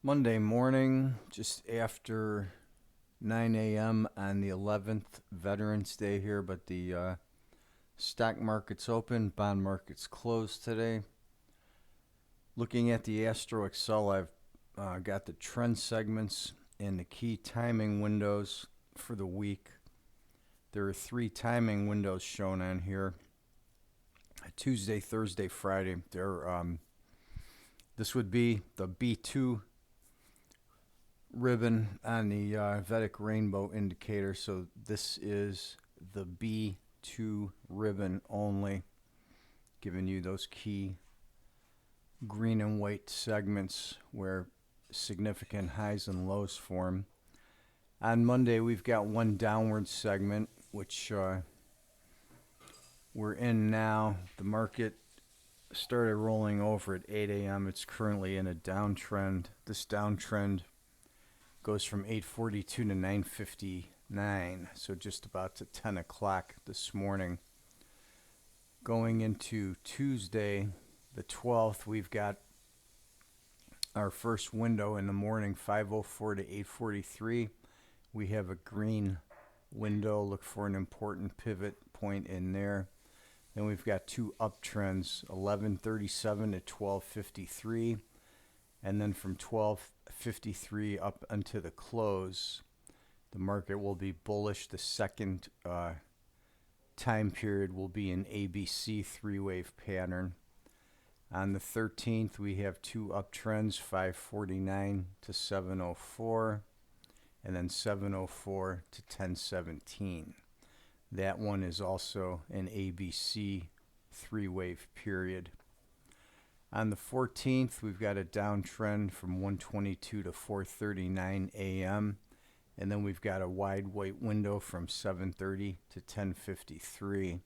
Monday morning, just after 9 a.m. on the 11th, Veterans Day here, but the stock market's open, bond market's closed today. Looking at the Astro Excel, I've got the trend segments and the key timing windows for the week. There are 3 timing windows shown on here: Tuesday, Thursday, Friday. This would be the B2 ribbon on the Vedic rainbow indicator. So this is the B2 ribbon only, giving you those key green and white segments where significant highs and lows form. On Monday, we've got one downward segment, which we're in now. The market started rolling over at 8 a.m. It's currently in a downtrend. This downtrend goes from 8:42 to 9:59, so just about to 10 o'clock this morning. Going into Tuesday, the 12th, we've got our first window in the morning, 5:04 to 8:43. We have a green window. Look for an important pivot point in there. Then we've got 2 uptrends, 11:37 to 12:53. And then from 12:53 up until the close, the market will be bullish. The second time period will be an ABC 3-wave pattern. On the 13th, we have 2 uptrends, 5:49 to 7:04, and then 7:04 to 10:17. That one is also an ABC 3-wave period. On the 14th, we've got a downtrend from 1:22 to 4:39 a.m. And then we've got a wide white window from 7:30 to 10:53.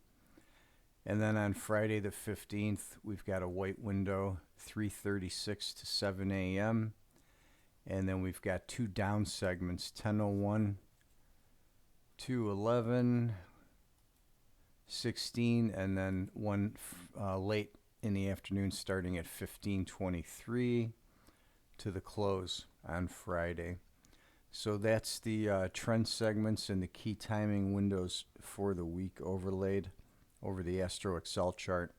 And then on Friday the 15th, we've got a white window, 3:36 to 7 a.m. And then we've got 2 down segments, 10:01 to 11:16, and then one late in the afternoon starting at 15:23 to the close on Friday. So that's the trend segments and the key timing windows for the week overlaid over the Astro Excel chart.